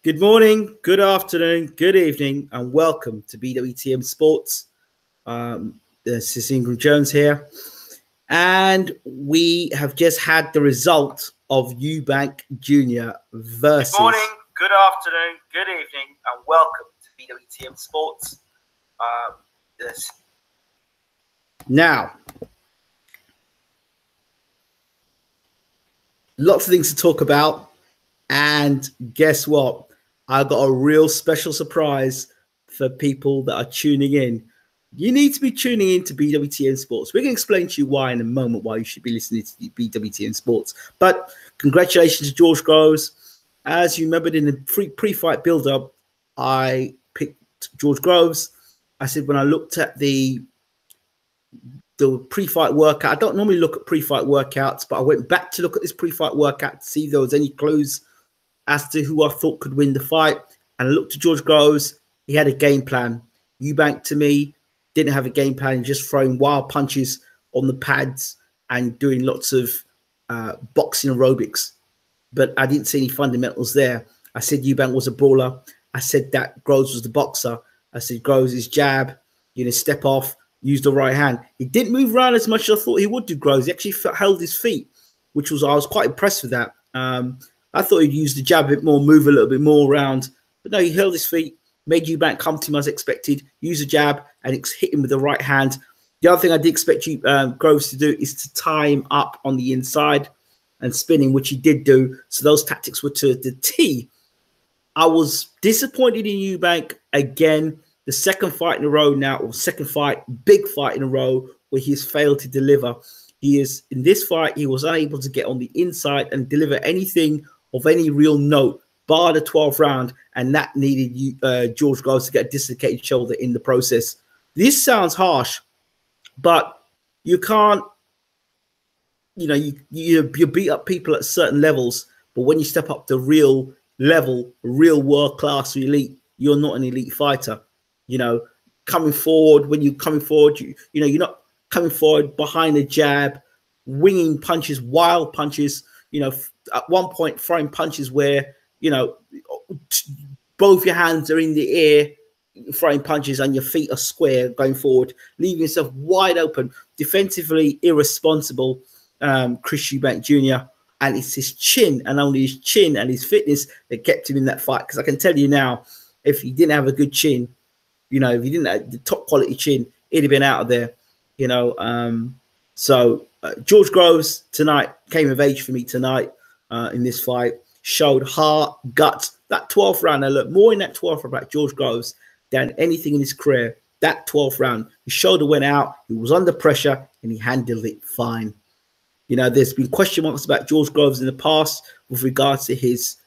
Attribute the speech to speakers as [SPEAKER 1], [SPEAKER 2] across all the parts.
[SPEAKER 1] Good morning, good afternoon, good evening, and welcome to BWTM Sports. This is Ingram Jones here, and we have just had the result of Eubank Jr. versus.
[SPEAKER 2] Good morning, good afternoon, good evening, and welcome to BWTM Sports.
[SPEAKER 1] Now, lots of things to talk about, and guess what? I got a real special surprise for people that are tuning in. You need to be tuning in to BWTM Sports. We're going to explain to you why in a moment, why you should be listening to BWTM Sports. But congratulations to George Groves. As you remembered in the pre-fight build-up, I picked George Groves. I said when I looked at the pre-fight workout, I don't normally look at pre-fight workouts, but I went back to look at this pre-fight workout to see if there was any clues as to who I thought could win the fight. And I looked at George Groves. He had a game plan. Eubank, to me, didn't have a game plan, just throwing wild punches on the pads and doing lots of boxing aerobics. But I didn't see any fundamentals there. I said Eubank was a brawler. I said that Groves was the boxer. I said Groves' his jab, step off, use the right hand. He didn't move around as much as I thought he would do, Groves. He actually held his feet, I was quite impressed with that. I thought he'd use the jab a bit more, move a little bit more around. But no, he held his feet, made Eubank come to him as expected, use a jab, and hit him with the right hand. The other thing I did expect Groves to do is to tie him up on the inside and spinning, which he did do. So those tactics were to the T. I was disappointed in Eubank again. The second fight in a row now, or second fight, big fight in a row, where he has failed to deliver. In this fight, he was unable to get on the inside and deliver anything of any real note, bar the 12th round, and that needed George Groves to get a dislocated shoulder in the process. This sounds harsh, but you can't, you beat up people at certain levels, but when you step up to real level, real world-class elite, you're not an elite fighter. Coming forward, when you're coming forward, you're not coming forward behind a jab, winging punches, wild punches, at one point throwing punches where, both your hands are in the air, throwing punches and your feet are square going forward, leaving yourself wide open, defensively irresponsible, Chris Eubank Jr. And it's his chin, and only his chin and his fitness that kept him in that fight. Because I can tell you now, if he didn't have a good chin, if he didn't have the top quality chin, he'd have been out of there, So George Groves tonight came of age for me tonight in this fight. Showed heart, guts. That 12th round, I looked more in that 12th round about George Groves than anything in his career. That 12th round, his shoulder went out, he was under pressure, and he handled it fine. There's been question marks about George Groves in the past with regards to his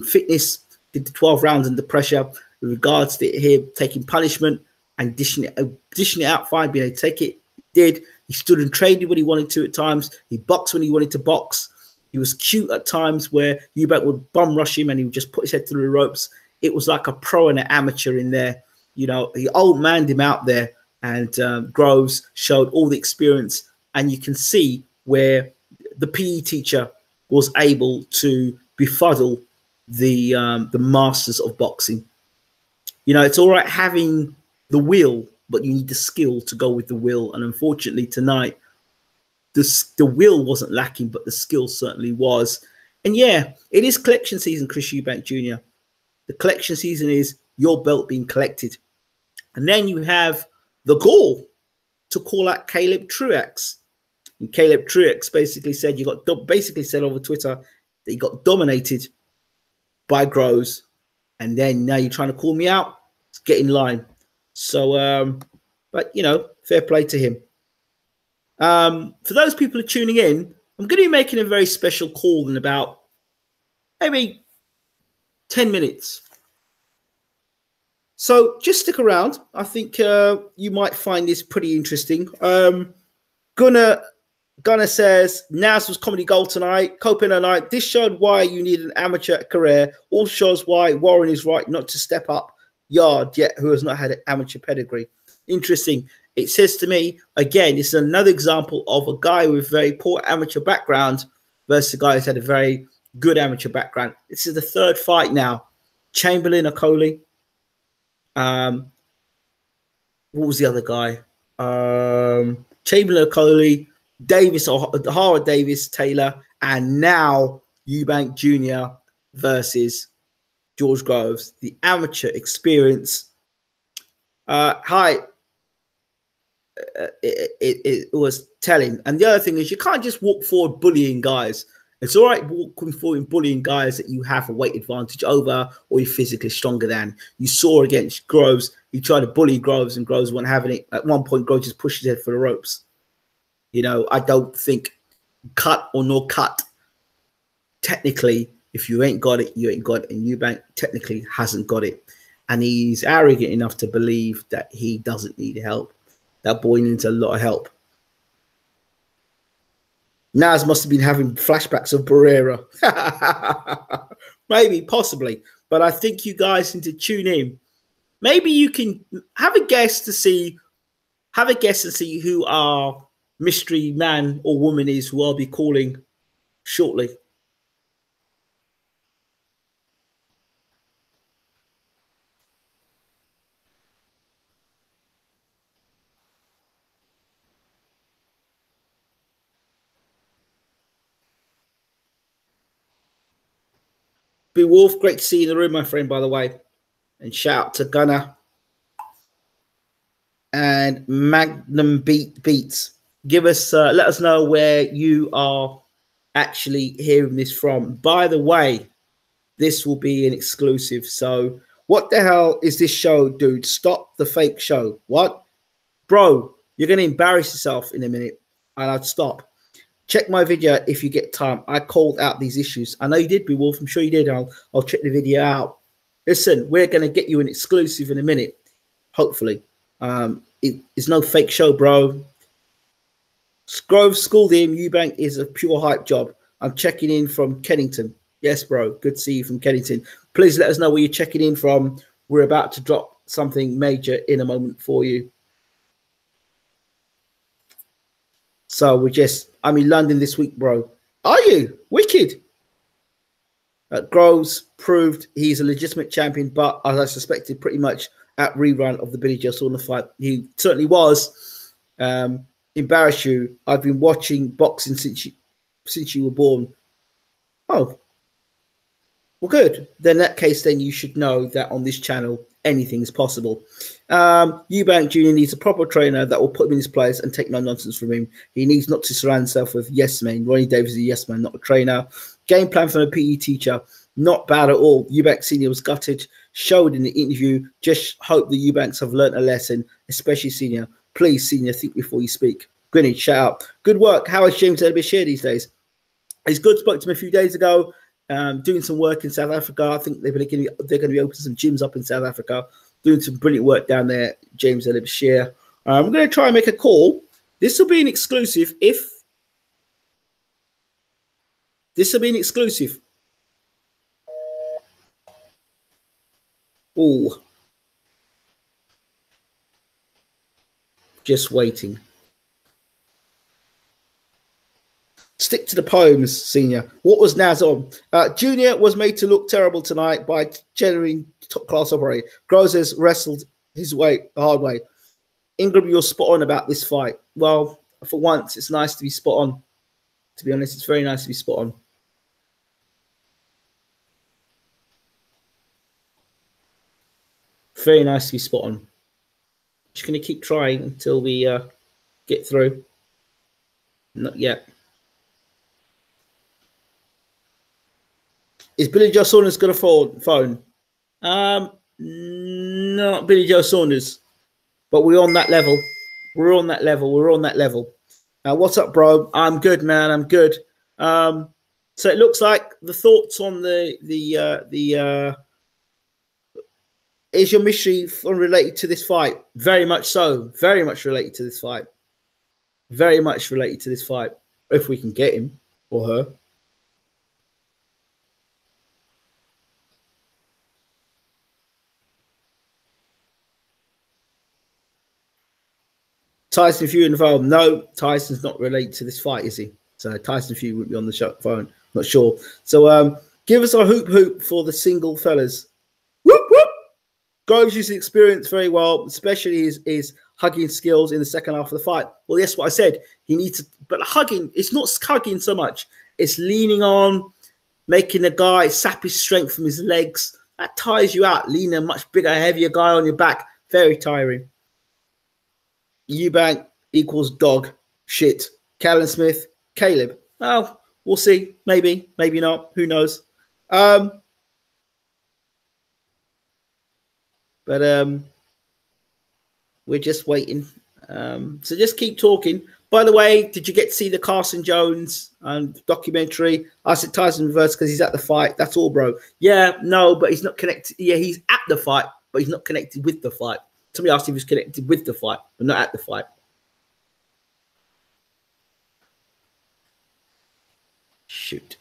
[SPEAKER 1] fitness, did the 12 rounds under pressure, with regards to him taking punishment and dishing it out fine, being able to take it. He did. He stood and traded when he wanted to at times. He boxed when he wanted to box. He was cute at times where Eubank would bum rush him and he would just put his head through the ropes. It was like a pro and an amateur in there. He old manned him out there, and Groves showed all the experience. And you can see where the PE teacher was able to befuddle the masters of boxing. It's all right having the will, but you need the skill to go with the will. And unfortunately tonight, the will wasn't lacking, but the skill certainly was. And yeah, it is collection season, Chris Eubank Jr. The collection season is your belt being collected. And then you have the gall to call out Caleb Truax. And Caleb Truax basically said over Twitter that he got dominated by Groves. And then now you're trying to call me out. Let's get in line. So, but fair play to him. For those people who are tuning in, I'm going to be making a very special call in about maybe 10 minutes. So just stick around. I think you might find this pretty interesting. Gunnar says, Naz was comedy gold tonight. Coping tonight. This showed why you need an amateur career. Also shows why Warren is right not to step up yard yet, who has not had an amateur pedigree. Interesting. It says to me, again, it's another example of a guy with very poor amateur background versus a guy who's had a very good amateur background. This is the third fight now. Chamberlain or Coley. What was the other guy? Chamberlain or Coley, Davis or Howard Davis, Taylor, and now Eubank Jr. versus George Groves, the amateur experience. It was telling. And the other thing is, you can't just walk forward bullying guys. It's all right walking forward and bullying guys that you have a weight advantage over or you're physically stronger than. You saw against Groves, he tried to bully Groves and Groves wasn't having it. At one point, Groves just pushed his head for the ropes. You know, I don't think cut or no cut. Technically, if you ain't got it, you ain't got it. And Eubank technically hasn't got it. And he's arrogant enough to believe that he doesn't need help. That boy needs a lot of help. Naz must have been having flashbacks of Barrera. Maybe, possibly. But I think you guys need to tune in. Maybe you can have a guess to see who our mystery man or woman is, who I'll be calling shortly. B Wolf, great to see you in the room, my friend, by the way. And shout out to Gunner and Magnum Beats. Give us, let us know where you are actually hearing this from. By the way, this will be an exclusive. So what the hell is this show, dude? Stop the fake show. What? Bro, you're going to embarrass yourself in a minute. And I'd stop. Check my video if you get time. I called out these issues. I know you did, B Wolf. I'm sure you did. I'll check the video out. Listen, we're going to get you an exclusive in a minute. Hopefully. It's no fake show, bro. Groves schooled him. Eubank is a pure hype job. I'm checking in from Kennington. Yes, bro. Good to see you from Kennington. Please let us know where you're checking in from. We're about to drop something major in a moment for you. So I'm in London this week, bro. Are you? Wicked. Groves proved he's a legitimate champion, but as I suspected, pretty much at rerun of the Billy Joe Saunders fight. He certainly was. Embarrass you. I've been watching boxing since you were born. Oh, well, good. Then in that case, then you should know that on this channel, anything is possible. Eubank Jr. needs a proper trainer that will put him in his place and take no nonsense from him. He needs not to surround himself with yes men. Ronnie Davis is a yes man, not a trainer. Game plan from a PE teacher, not bad at all. Eubank Senior was gutted, showed in the interview. Just hope the Eubanks have learnt a lesson, especially Senior. Please, Senior, think before you speak. Greenwich, shout out. Good work. How is James Elbashir these days? He's good. Spoke to him a few days ago. Doing some work in South Africa. I think they're going to be opening some gyms up in South Africa. Doing some brilliant work down there, James Elbashir. I'm going to try and make a call. This will be an exclusive. This will be an exclusive. Oh, just waiting. Stick to the poems, Senior. What was Naz on? Junior was made to look terrible tonight by genuine top-class operator. Groves has wrestled his way the hard way. Ingram, you're spot on about this fight. Well, for once, it's nice to be spot on. To be honest, it's very nice to be spot on. Very nice to be spot on. Just going to keep trying until we get through. Not yet. Is Billy Joe Saunders got a phone? Not Billy Joe Saunders, but we're on that level. We're on that level. We're on that level. What's up, bro? I'm good, man. I'm good. So it looks like the thoughts on is your mystery related to this fight? Very much so. Very much related to this fight. Very much related to this fight. If we can get him or her. Tyson Fury involved? No, Tyson's not related to this fight, is he? So Tyson Fury wouldn't be on the phone. Not sure. So give us a hoop for the single fellas. Groves used his experience very well, especially his hugging skills in the second half of the fight. Well, that's what I said. He needs to, but hugging, it's not hugging so much. It's leaning on, making the guy sap his strength from his legs. That tires you out. Leaning a much bigger, heavier guy on your back. Very tiring. Eubank equals dog shit. Callum Smith, Caleb. Well, we'll see. Maybe, maybe not. Who knows? But we're just waiting. So just keep talking. By the way, did you get to see the Carson Jones documentary? I said Tyson reverse because he's at the fight. That's all, bro. Yeah, no, but he's not connected. Yeah, he's at the fight, but he's not connected with the fight. Somebody asked if he was connected with the fight, but not at the fight. Shoot.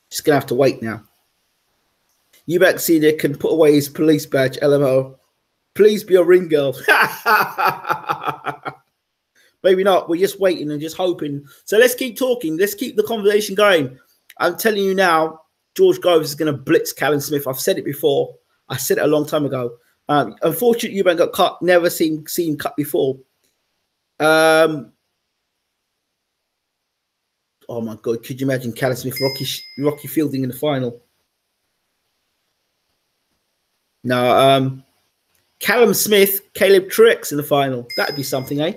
[SPEAKER 1] Just going to have to wait now. Eubank Senior can put away his police badge, LMO. Please be a ring girl. Maybe not. We're just waiting and just hoping. So let's keep talking. Let's keep the conversation going. I'm telling you now, George Groves is going to blitz Callum Smith. I've said it before. I said it a long time ago. Unfortunately, Eubank got cut. Never seen cut before. Oh my God. Could you imagine Callum Smith, Rocky Fielding in the final? No, Callum Smith, Caleb Truax in the final. That'd be something, eh?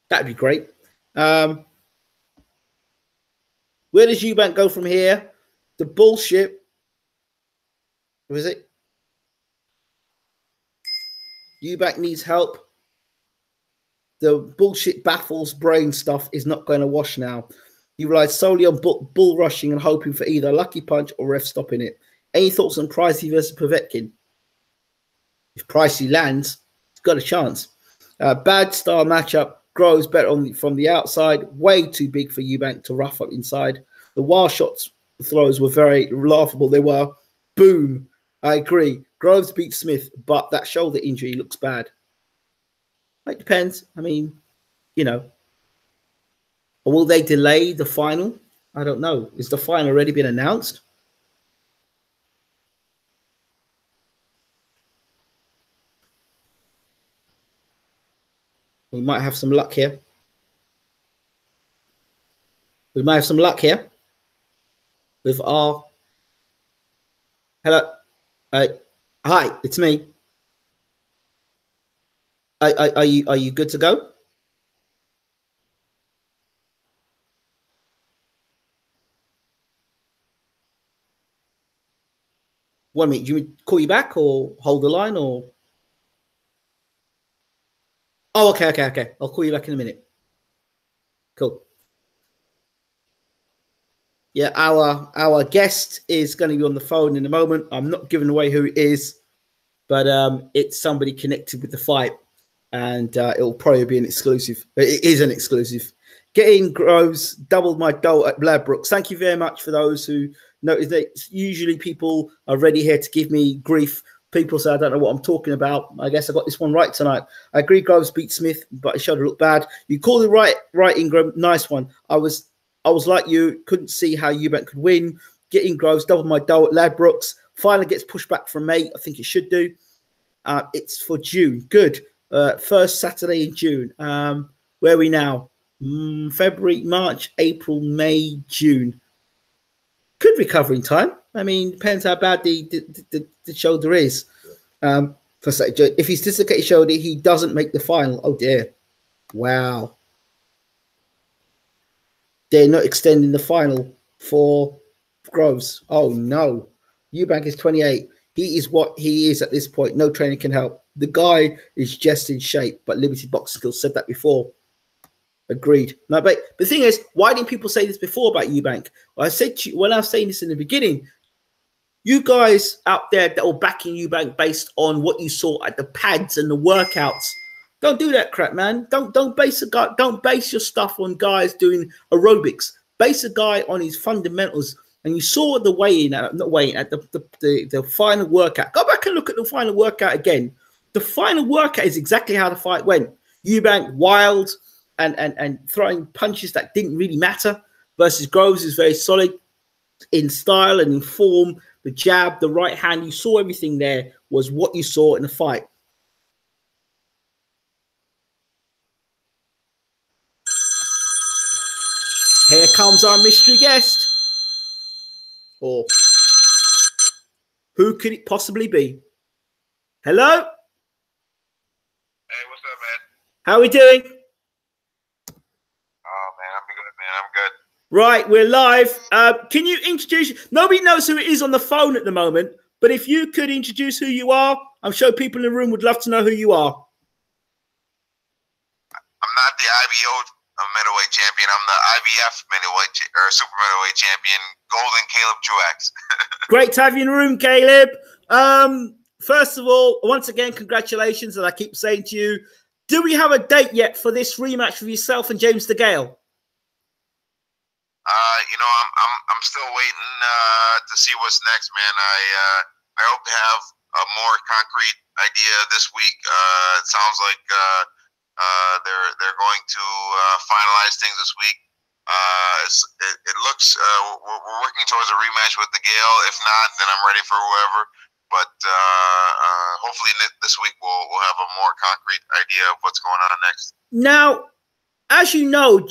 [SPEAKER 1] That'd be great. Where does Eubank go from here? The bullshit. What is it? Eubank needs help. The bullshit baffles brain stuff is not going to wash now. He relies solely on bull rushing and hoping for either a lucky punch or ref stopping it. Any thoughts on Pricey versus Povetkin? If Pricey lands, he's got a chance. Bad style matchup. Grows better from the outside. Way too big for Eubank to rough up inside. The wild shots throws were very laughable. They were. Boom. I agree. Groves beat Smith, but that shoulder injury looks bad. It depends. I mean, you know. Or will they delay the final? I don't know. Is the final already been announced? We might have some luck here. We might have some luck here with our... Hello. Hi, it's me. Are you good to go? One minute. Do you want me to call you back or hold the line or... Oh, okay. I'll call you back in a minute. Cool. Yeah, our guest is going to be on the phone in a moment. I'm not giving away who it is, but it's somebody connected with the fight, and it'll probably be an exclusive. It is an exclusive. Getting Groves doubled my dough at Ladbrokes. Thank you very much for those who noticed that. Usually people are ready here to give me grief. People say I don't know what I'm talking about. I guess I got this one right tonight. I agree Groves beat Smith, but his shoulder looked bad. You called it right, Ingram. Nice one. I was like you, couldn't see how Eubank could win. Getting Groves doubled my dough at Ladbrokes. Finally gets pushed back from May. I think it should do. It's for June. Good. First Saturday in June. Where are we now? February, March, April, May, June. Could recover in time. I mean, depends how bad the shoulder is. If he's dislocated shoulder, he doesn't make the final. Oh dear. Wow. They're not extending the final for Groves. Oh no. Eubank is 28. He is what he is at this point. No training can help. The guy is just in shape, but limited boxing skills. Said that before. Agreed. No, but the thing is, why didn't people say this before about Eubank? Well, I said to you, when I was saying this in the beginning, you guys out there that were backing Eubank based on what you saw at the pads and the workouts, don't do that crap, man. Don't base your stuff on guys doing aerobics. Base a guy on his fundamentals. And you saw the the final workout. Go back and look at the final workout again. The final workout is exactly how the fight went. Eubank wild and throwing punches that didn't really matter versus Groves is very solid. in style and in form, the jab, the right hand. You saw everything there was what you saw in the fight. Here comes our mystery guest. Or who could it possibly be? Hello?
[SPEAKER 3] Hey, what's up, man?
[SPEAKER 1] How are we doing?
[SPEAKER 3] Oh, man, I'm good, man. I'm good.
[SPEAKER 1] Right, we're live. Can you introduce... Nobody knows who it is on the phone at the moment, but if you could introduce who you are, I'm sure people in the room would love to know who you are.
[SPEAKER 3] I'm not the IBO middleweight champion. I'm the IBF middleweight or super middleweight champion, Golden Caleb Truax.
[SPEAKER 1] Great to have you in the room, Caleb. First of all, once again, congratulations, as I keep saying to you. Do we have a date yet for this rematch with yourself and James DeGale?
[SPEAKER 3] You know, I'm still waiting to see what's next, man. I hope to have a more concrete idea this week. It sounds like they're going to finalize things this week. It looks we're working towards a rematch with DeGale. If not, then I'm ready for whoever. But hopefully this week we'll have a more concrete idea of what's going on next.
[SPEAKER 1] Now, as you know,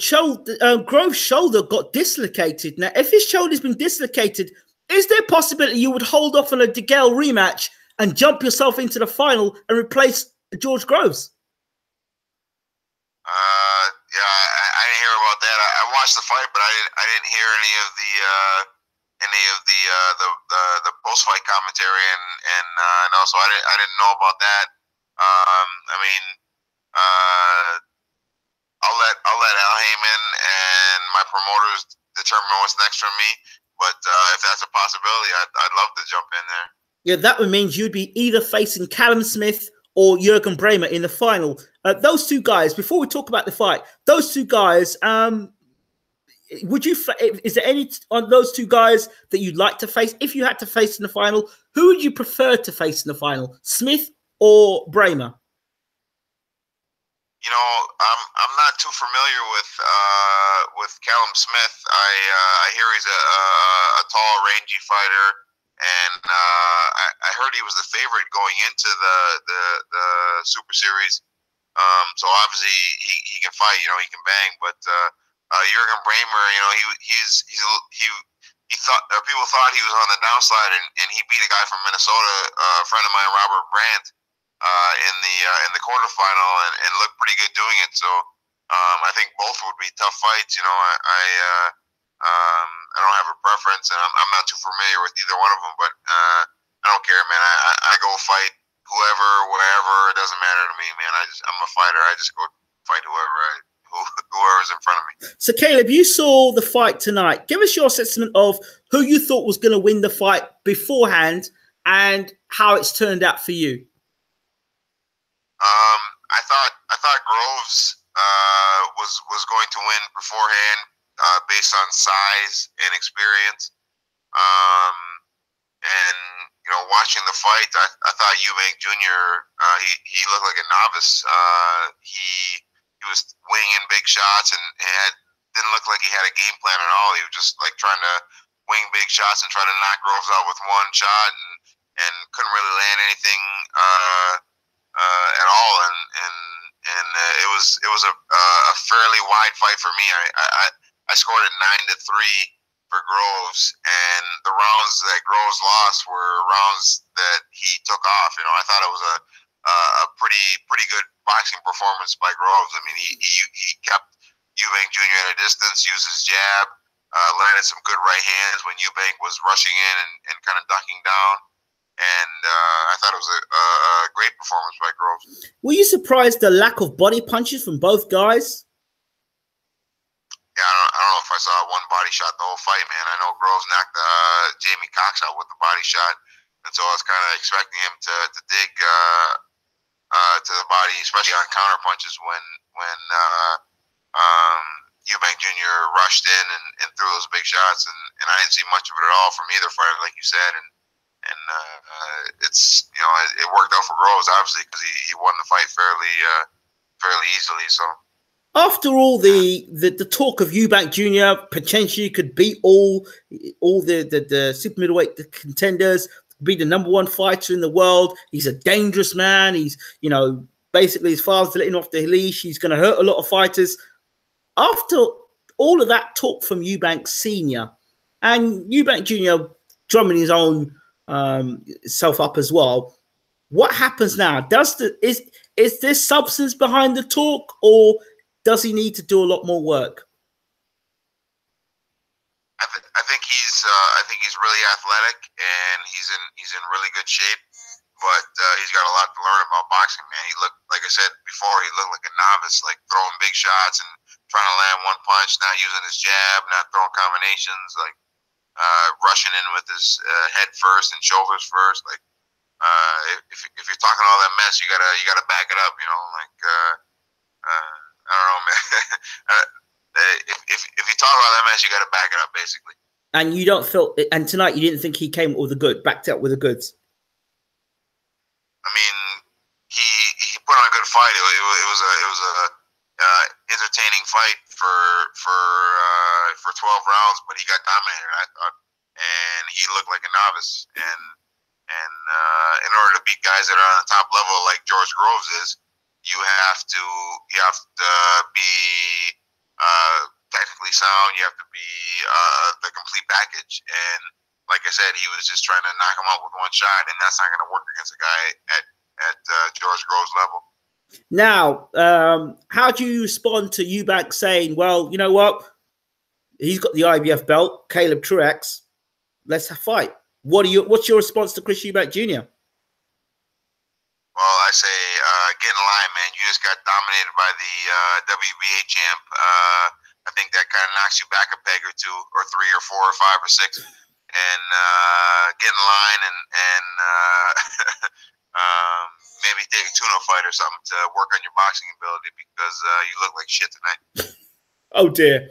[SPEAKER 1] Grove's shoulder got dislocated. Now, if his shoulder's been dislocated, is there a possibility you would hold off on a DeGale rematch and jump yourself into the final and replace George Groves?
[SPEAKER 3] Yeah, I didn't hear about that. I watched the fight, but I didn't hear any of the post fight commentary, and no, so I didn't know about that. I mean, I'll let Al Heyman and my promoters determine what's next for me. But if that's a possibility, I'd love to jump in there.
[SPEAKER 1] Yeah, that would mean you'd be either facing Callum Smith or Jurgen Bremer in the final. Those two guys, before we talk about the fight, those two guys, would you? Is there any on those two guys that you'd like to face? If you had to face in the final, who would you prefer to face in the final, Smith or Bremer?
[SPEAKER 3] You know, I'm not too familiar with Callum Smith. I hear he's a tall, rangy fighter, and I heard he was the favorite going into the Super Series. So obviously he can fight. You know, he can bang. But Jurgen Bremer, you know, he thought people thought he was on the downside, and he beat a guy from Minnesota, a friend of mine, Robert Brandt, in the quarterfinal, and looked pretty good doing it. So I think both would be tough fights. You know, I don't have a preference, and I'm not too familiar with either one of them. But I don't care, man. I go fight whoever, wherever. It doesn't matter to me, man. I'm a fighter. I just go fight whoever's in front of me.
[SPEAKER 1] So, Caleb, you saw the fight tonight. Give us your assessment of who you thought was going to win the fight beforehand and how it's turned out for you.
[SPEAKER 3] I thought Groves was going to win beforehand based on size and experience. And you know, watching the fight, I thought Eubank Jr. He looked like a novice. He was weighing in big shots and didn't look like he had a game plan at all. He was just like trying to wing big shots and try to knock Groves out with one shot, and couldn't really land anything at all. And it was a fairly wide fight for me. I scored it 9-3 for Groves, and the rounds that Groves lost were rounds that he took off. You know, I thought it was a pretty good boxing performance by Groves. I mean, he kept Eubank Jr. at a distance, used his jab, landed some good right hands when Eubank was rushing in and kind of ducking down. And I thought it was a great performance by Groves.
[SPEAKER 1] Were you surprised the lack of body punches from both guys?
[SPEAKER 3] Yeah, I don't know if I saw one body shot the whole fight, man. I know Groves knocked Jamie Cox out with the body shot, and so I was kind of expecting him to dig to the body, especially on counter punches when Eubank Jr. rushed in and threw those big shots, and I didn't see much of it at all from either fighter, like you said, and it's, you know, it worked out for Groves obviously because he won the fight fairly easily. So.
[SPEAKER 1] after all the talk of Eubank Jr. potentially could beat all the super middleweight contenders, be the #1 fighter in the world. He's a dangerous man. He's, you know, basically his father's letting off the leash. He's going to hurt a lot of fighters. After all of that talk from Eubank Senior and Eubank Jr. drumming his own self up as well, what happens now? Is there substance behind the talk, or does he need to do a lot more work?
[SPEAKER 3] I think he's really athletic, and he's in really good shape. But he's got a lot to learn about boxing, man. He looked, like I said before, he looked like a novice, like throwing big shots and trying to land one punch, not using his jab, not throwing combinations, like rushing in with his head first and shoulders first. Like if you're talking all that mess, you gotta back it up, you know. Like I don't know, man. if you talk about that mess, you gotta back it up, basically.
[SPEAKER 1] And you don't feel, and tonight you didn't think he came with the good, backed up with the goods.
[SPEAKER 3] I mean, he put on a good fight. It was a entertaining fight for 12 rounds, but he got dominated, I thought, and he looked like a novice. And in order to beat guys that are on the top level like George Groves is, you have to be technically sound. You have to be the complete package. And like I said, he was just trying to knock him out with one shot, and that's not going to work against a guy at George Groves' level.
[SPEAKER 1] Now, how do you respond to Eubank saying, well, you know what? He's got the IBF belt, Caleb Truax. Let's fight. What's your response to Chris Eubank Jr.?
[SPEAKER 3] Well, I say get in line, man. You just got dominated by the WBA champ. I think that kind of knocks you back a peg or two, or three, or four, or five, or six. And get in line and maybe take a tune-up fight or something to work on your boxing ability, because you look like shit tonight.
[SPEAKER 1] Oh dear.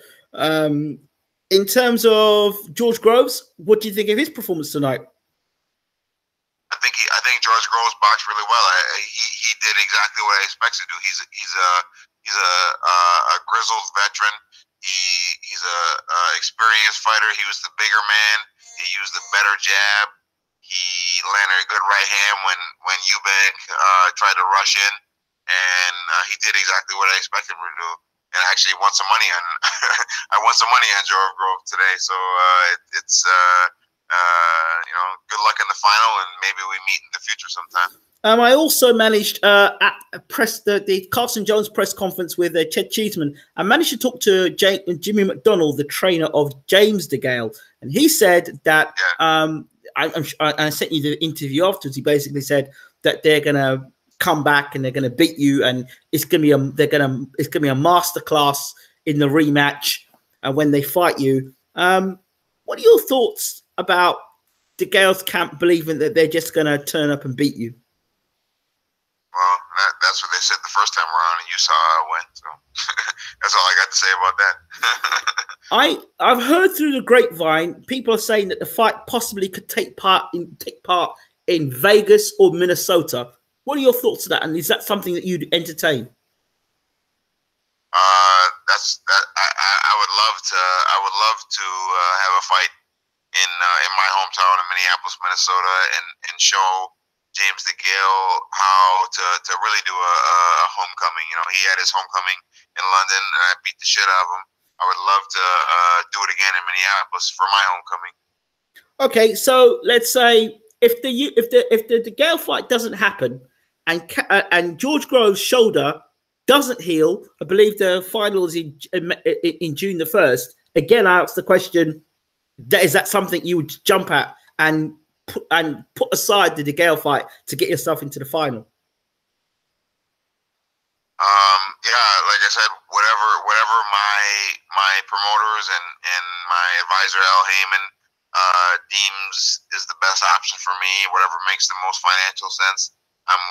[SPEAKER 1] In terms of George Groves, what do you think of his performance tonight?
[SPEAKER 3] I think George Groves boxed really well. He did exactly what I expected to do. He's a grizzled veteran. He's a experienced fighter. He was the bigger man. He used the better jab. He landed a good right hand when Eubank tried to rush in, and he did exactly what I expected him to do. And I actually won some money on I won some money on George Groves today. So it's you know, good luck in the final, and maybe we meet in the future sometime.
[SPEAKER 1] I also managed at the Carson Jones press conference with Ched Cheeseman. I managed to talk to Jimmy McDonald, the trainer of James DeGale, and he said that I sent you the interview afterwards. He basically said that they're gonna come back and they're gonna beat you, and it's gonna be a masterclass in the rematch when they fight you. What are your thoughts about DeGale's camp believing that they're just gonna turn up and beat you?
[SPEAKER 3] Well, that's what they said the first time around, and you saw how it went. So that's all I got to say about that.
[SPEAKER 1] I've heard through the grapevine people are saying that the fight possibly could take part in Vegas or Minnesota. What are your thoughts on that? And is that something that you'd entertain?
[SPEAKER 3] I would love to have a fight in my hometown of Minneapolis, Minnesota, and show James DeGale how to really do a homecoming. You know, he had his homecoming in London, and I beat the shit out of him. I would love to do it again in Minneapolis for my homecoming. Okay,
[SPEAKER 1] so let's say if the DeGale fight doesn't happen, and George Groves' shoulder doesn't heal, I believe the final is in June the 1st. Again, I ask the question: is that something you would jump at and put aside the DeGale fight to get yourself into the final?
[SPEAKER 3] Yeah, like I said, whatever my promoters and my advisor Al Heyman deems is the best option for me, whatever makes the most financial sense, I'm 100%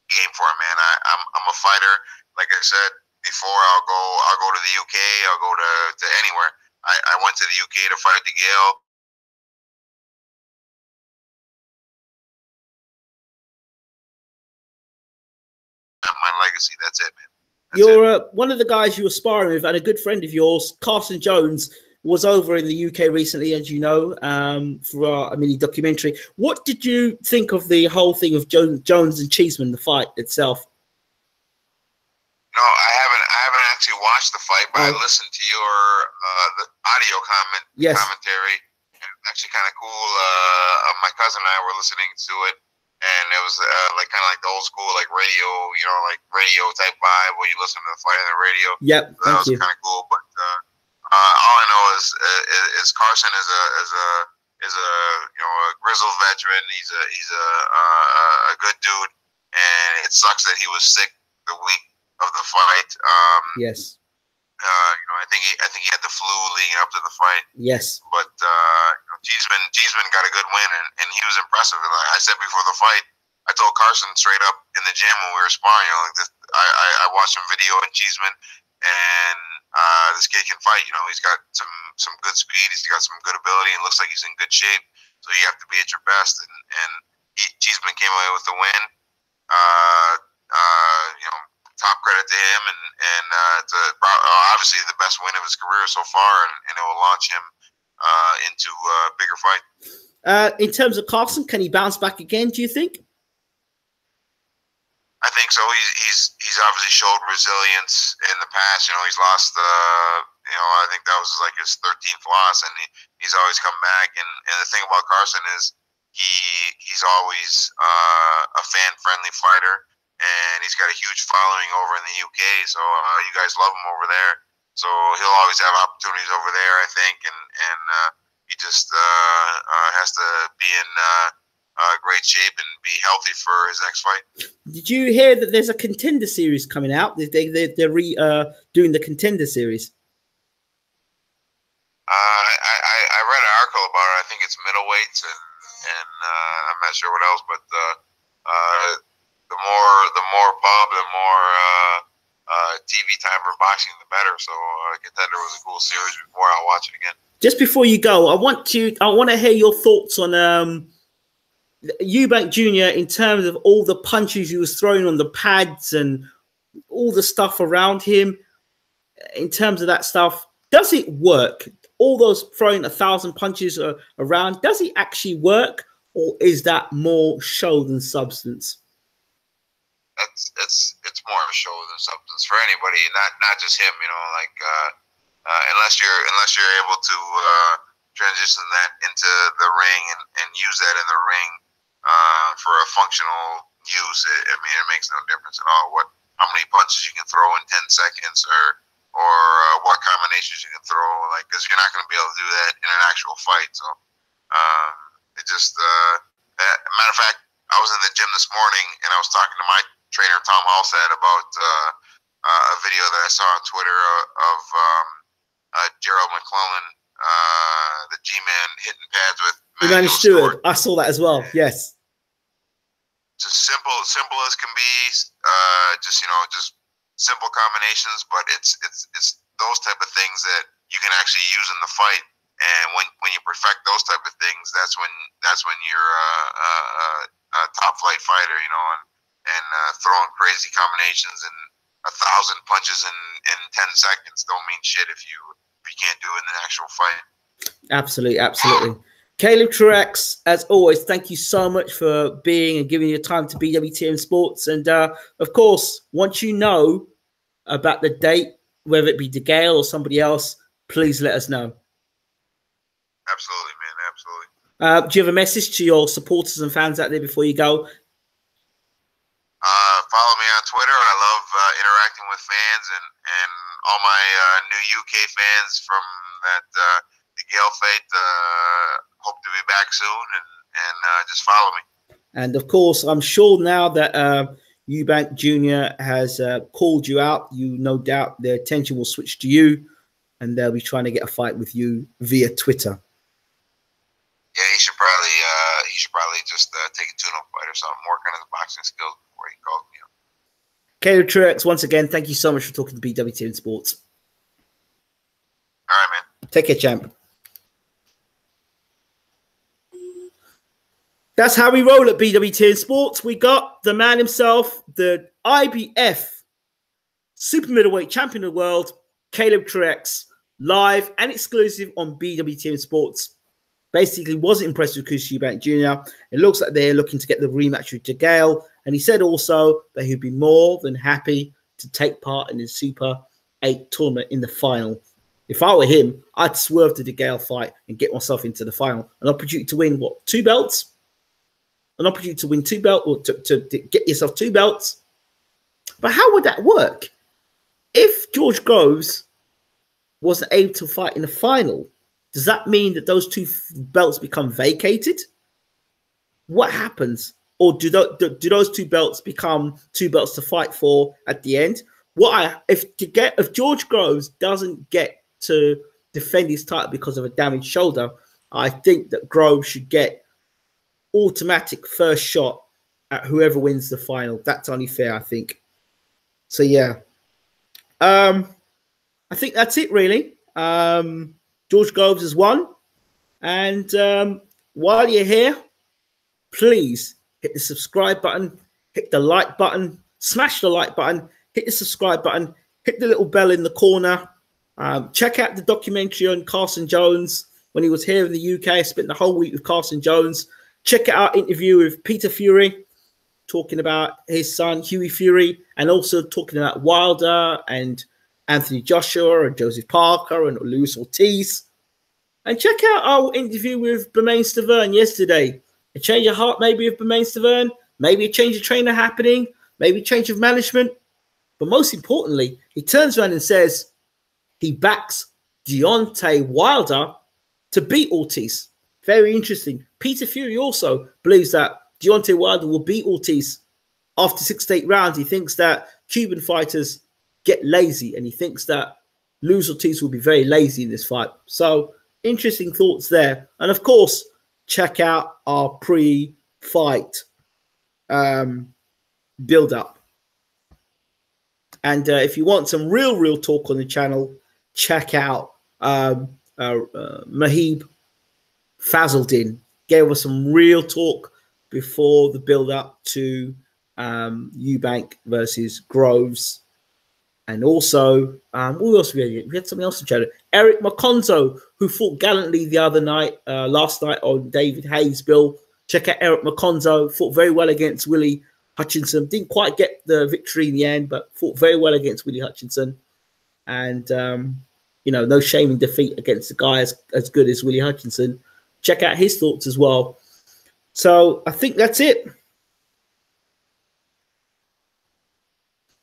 [SPEAKER 3] game for it, man. I'm a fighter. Like I said before, I'll go to the UK. I'll go to anywhere. I went to the UK to fight DeGale. My legacy. That's it, man.
[SPEAKER 1] You're one of the guys you were sparring with, and a good friend of yours, Carson Jones, was over in the UK recently, as you know, for a mini documentary. What did you think of the whole thing of Jones and Cheeseman, the fight itself?
[SPEAKER 3] No, I haven't actually watched the fight, but I listened to your the audio commentary. Actually, kind of cool. My cousin and I were listening to it, and it was like kind of like the old school like radio, like radio type vibe where you listen to the fight on the radio.
[SPEAKER 1] Yep,
[SPEAKER 3] so that was kind of cool. But all I know is Carson is a a grizzled veteran. He's a good dude, and it sucks that he was sick the week of the fight.
[SPEAKER 1] Yes.
[SPEAKER 3] I think he had the flu leading up to the fight.
[SPEAKER 1] Yes.
[SPEAKER 3] But Cheeseman got a good win, and he was impressive. And like I said before the fight, I told Carson straight up in the gym when we were sparring, I watched some video on Cheeseman, and this kid can fight. He's got some good speed. He's got some good ability, and looks like he's in good shape. So you have to be at your best. And Cheeseman came away with the win. Top credit to him, and it's obviously the best win of his career so far, and it will launch him into a bigger fight.
[SPEAKER 1] In terms of Carson, can he bounce back again, do you think?
[SPEAKER 3] I think so. He's obviously showed resilience in the past. He's lost. I think that was like his 13th loss, and he's always come back. And the thing about Carson is he's always a fan-friendly fighter. And he's got a huge following over in the UK, so you guys love him over there. So he'll always have opportunities over there, I think, and he just has to be in great shape and be healthy for his next fight.
[SPEAKER 1] Did you hear that there's a Contender series coming out? They're doing the Contender series.
[SPEAKER 3] I read an article about it. I think it's middleweights, and I'm not sure what else, but the more pub, the more TV time for boxing, the better. So Contender was a cool series. Before I'll watch it again. Just
[SPEAKER 1] before you go, I want to hear your thoughts on Eubank Jr. in terms of all the punches he was throwing on the pads and all the stuff around him. In terms of that stuff, does it work? All those throwing 1,000 punches around, does it actually work, or is that more show than substance?
[SPEAKER 3] It's more of a show than substance for anybody, not just him. Unless you're able to transition that into the ring and use that in the ring for a functional use. It makes no difference at all how many punches you can throw in 10 seconds or what combinations you can throw, because you're not going to be able to do that in an actual fight. So matter of fact, I was in the gym this morning and I was talking to my trainer Tom Halstead about a video that I saw on Twitter of Gerald McClellan, the G-Man, hitting pads with
[SPEAKER 1] Emmanuel Stewart. I saw that as well. Yes.
[SPEAKER 3] Just simple as can be. Just simple combinations, but it's those type of things that you can actually use in the fight. And when you perfect those type of things, that's when you're a top flight fighter, and throwing crazy combinations and 1,000 punches in 10 seconds don't mean shit if you can't do it in an actual fight.
[SPEAKER 1] Absolutely, absolutely. Caleb Truax, as always, thank you so much for being and giving your time to BWTM Sports. And of course, once you know about the date, whether it be DeGale or somebody else, please let us know.
[SPEAKER 3] Absolutely, man. Absolutely.
[SPEAKER 1] Do you have a message to your supporters and fans out there before you go?
[SPEAKER 3] Follow me on Twitter. I love interacting with fans and all my new UK fans from that DeGale fight. Hope to be back soon, and just follow me.
[SPEAKER 1] And of course, I'm sure now that Eubank Jr. has called you out, no doubt their attention will switch to you, and they'll be trying to get a fight with you via Twitter.
[SPEAKER 3] Yeah, he should probably just take a tune-up fight or something, work on his boxing skills before he calls me up.
[SPEAKER 1] Caleb Truax, once again, thank you so much for talking to BWTM Sports.
[SPEAKER 3] All right, man.
[SPEAKER 1] Take care, champ. That's how we roll at BWTM Sports. We got the man himself, the IBF super middleweight champion of the world, Caleb Truax, live and exclusive on BWTM Sports. Basically wasn't impressed with Chris Eubank Jr. It looks like they're looking to get the rematch with DeGale. And he said also that he'd be more than happy to take part in the Super 8 tournament in the final. If I were him, I'd swerve to the DeGale fight and get myself into the final. An opportunity to win, what, 2 belts? An opportunity to win 2 belts, or to get yourself 2 belts. But how would that work? If George Groves wasn't able to fight in the final, does that mean that those 2 belts become vacated? What happens? Or do those 2 belts become 2 belts to fight for at the end? If George Groves doesn't get to defend his title because of a damaged shoulder, I think that Groves should get automatic first shot at whoever wins the final. That's only fair, I think. So yeah, I think that's it really. George Groves has won, and while you're here, please hit the subscribe button, hit the like button, smash the like button, hit the subscribe button, hit the little bell in the corner. Check out the documentary on Carson Jones when he was here in the UK. I spent the whole week with Carson Jones. Check out our interview with Peter Fury, talking about his son, Hughie Fury, and also talking about Wilder and Anthony Joshua and Joseph Parker and Luis Ortiz. And check out our interview with Bermain Stavern yesterday. A change of heart maybe with Bermain Stavern, maybe a change of trainer happening, maybe a change of management. But most importantly, he turns around and says he backs Deontay Wilder to beat Ortiz. Very interesting. Peter Fury also believes that Deontay Wilder will beat Ortiz after 6 to 8 rounds. He thinks that Cuban fighters get lazy, and he thinks that Luis Ortiz will be very lazy in this fight. So interesting thoughts there. And of course, check out our pre-fight build-up. And if you want some real talk on the channel, check out Mahib Fazaldin. Gave us some real talk before the build-up to Eubank versus Groves. And also, what else we had something else to chat about. Eric Maconzo, who fought gallantly the other night, last night on David Hayes' bill. Check out Eric Maconzo. Fought very well against Willie Hutchinson. Didn't quite get the victory in the end, but fought very well against Willie Hutchinson. And, you know, no shame in defeat against a guy as good as Willie Hutchinson. Check out his thoughts as well. So I think that's it.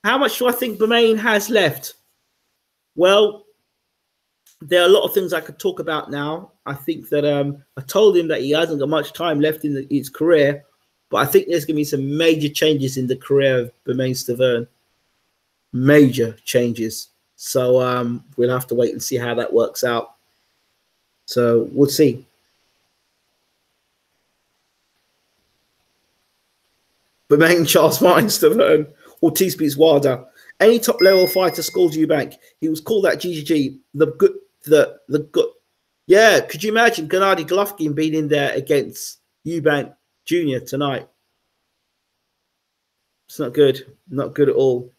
[SPEAKER 1] How much do I think Bermain has left? Well, there are a lot of things I could talk about now. I think that I told him that he hasn't got much time left in his career, but I think there's going to be some major changes in the career of Bermain Stavern. Major changes. So we'll have to wait and see how that works out. So we'll see. Bermain Charles Martin Stavern. Ortiz beats Wilder. Any top level fighter scores Eubank. He was called that GGG. The good. Yeah, could you imagine Gennady Golovkin being in there against Eubank Jr. tonight? It's not good. Not good at all.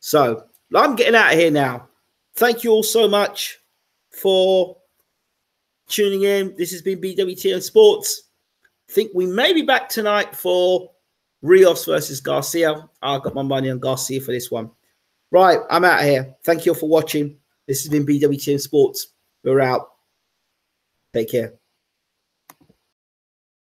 [SPEAKER 1] So I'm getting out of here now. Thank you all so much for tuning in. This has been BWTM Sports. I think we may be back tonight for Rios versus Garcia. I got my money on Garcia for this one. Right, I'm out of here. Thank you all for watching. This has been BWTM Sports. We're out. Take care.